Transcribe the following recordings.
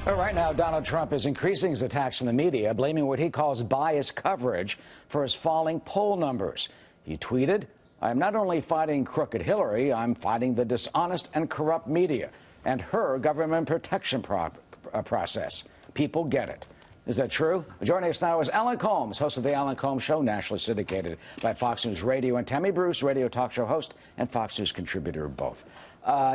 Well, right now, Donald Trump is increasing his attacks on the media, blaming what he calls biased coverage for his falling poll numbers. He tweeted, "I am not only fighting crooked Hillary, I'm fighting the dishonest and corrupt media and her government protection process. People get it." Is that true? Joining us now is Alan Colmes, host of The Alan Colmes Show, nationally syndicated by Fox News Radio, and Tammy Bruce, radio talk show host and Fox News contributor both.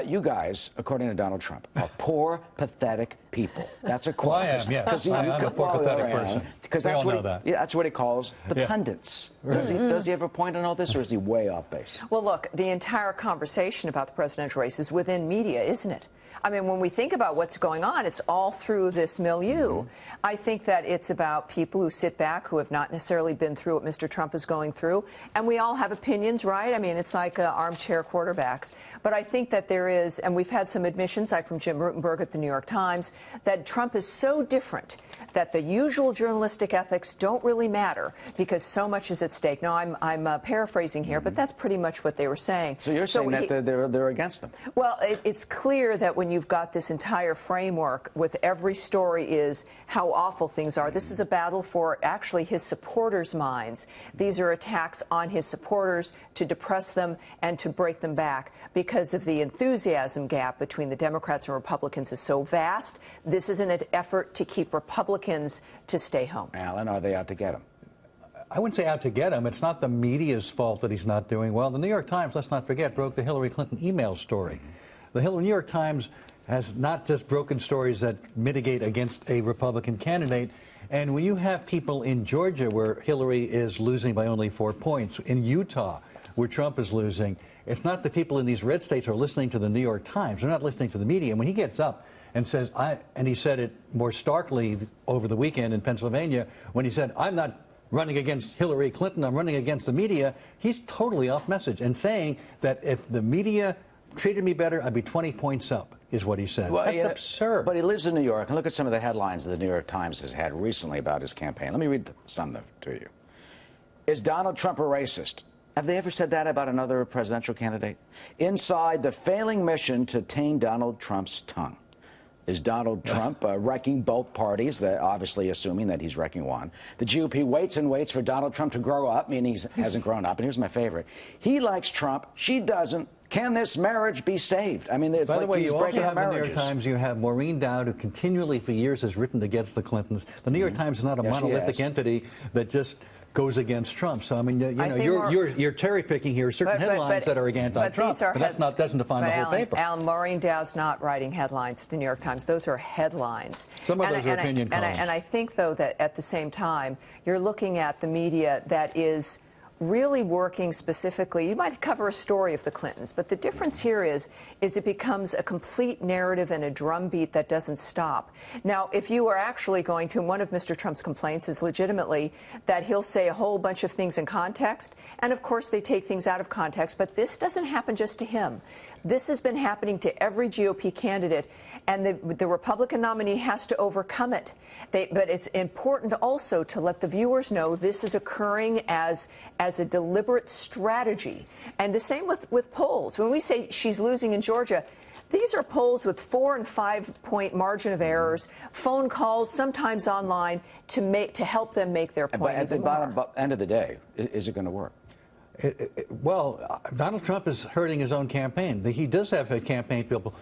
You guys, according to Donald Trump, are poor, pathetic people. That's a quote. Well, I am, yeah. I'm a poor, pathetic person. Because we all know that. Yeah, that's what he calls the pundits. Does he have a point on all this, or is he way off base? Well, look, the entire conversation about the presidential race is within media, isn't it? I mean, when we think about what's going on, it's all through this milieu. I think that it's about people who sit back, who have not necessarily been through what Mr. Trump is going through. And we all have opinions, right? I mean, it's like armchair quarterbacks. But I think that there is, and we've had some admissions, like from Jim Rutenberg at the New York Times, that Trump is so different that the usual journalistic ethics don't really matter because so much is at stake. Now, I'm paraphrasing here, but that's pretty much what they were saying. So you're saying that they're against them? Well, it's clear that when you've got this entire framework with every story is how awful things are. This is a battle for actually his supporters' minds. These are attacks on his supporters to depress them and to break them back because of the enthusiasm gap between the Democrats and Republicans is so vast. This is an effort to keep Republicans to stay home. Alan, are they out to get him? I wouldn't say out to get him. It's not the media's fault that he's not doing well. The New York Times, let's not forget, broke the Hillary Clinton email story. The New York Times has not just broken stories that mitigate against a Republican candidate. And when you have people in Georgia where Hillary is losing by only 4 points, in Utah where Trump is losing, it's not the people in these red states who are listening to the New York Times. They're not listening to the media. And when he gets up and says, and he said it more starkly over the weekend in Pennsylvania, when he said, "I'm not running against Hillary Clinton, I'm running against the media," he's totally off message and saying that if the media treated me better, I'd be 20 points up, is what he said. Well, that's absurd. But he lives in New York, and look at some of the headlines that the New York Times has had recently about his campaign. Let me read some to you. Is Donald Trump a racist? Have they ever said that about another presidential candidate? Inside the failing mission to tame Donald Trump's tongue. Is Donald Trump wrecking both parties, obviously assuming that he's wrecking one? The GOP waits and waits for Donald Trump to grow up, meaning he hasn't grown up. And here's my favorite. He likes Trump. She doesn't. Can this marriage be saved? I mean, it's By the way, he's you also have marriages. the New York Times, you have Maureen Dowd, who continually for years has written against the Clintons. The New York Times is not a monolithic entity that just goes against Trump. So I mean, you know, you're cherry picking here certain headlines that are against Trump, but that doesn't define the whole paper. Alan, Maureen Dowd's not writing headlines at the New York Times. Those are headlines. Some of those are opinion columns. And I think, though, that at the same time, you're looking at the media that is really working specifically. You might cover a story of the Clintons, but the difference here is it becomes a complete narrative and a drumbeat that doesn't stop. Now, if you are actually going to, one of Mr. Trump's complaints is legitimately that he'll say a whole bunch of things in context, and of course they take things out of context, but this doesn't happen just to him. This has been happening to every GOP candidate, and the Republican nominee has to overcome it. But it's important also to let the viewers know this is occurring as a deliberate strategy. And the same with polls. When we say she's losing in Georgia, these are polls with 4- and 5-point margin of errors, phone calls, sometimes online, to help them make their point. But at the end of the day, is it going to work? Well, Donald Trump is hurting his own campaign. He does have a campaign people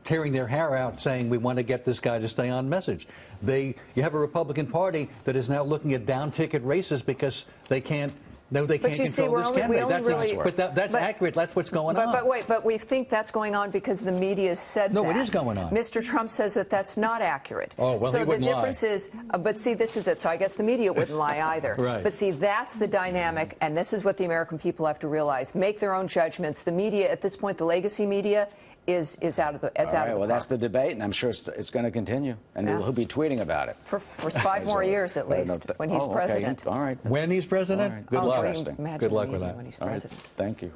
tearing their hair out saying we want to get this guy to stay on message. You have a Republican Party that is now looking at down-ticket races because they can't control this candidate. That's accurate. That's what's going on. But we think that's going on because the media said that. No, it is going on. Mr. Trump says that that's not accurate. Oh, well, he wouldn't lie. So the difference is, but see, this is it. So I guess the media wouldn't lie either. Right. But see, that's the dynamic, and this is what the American people have to realize. Make their own judgments. The media, at this point, the legacy media, is out of the well, that's the debate, and I'm sure it's going to continue, and he'll be tweeting about it for 5 more years at least when he's president. All right. When he's president? Right. Good luck. Good luck with that. When he's president. Thank you.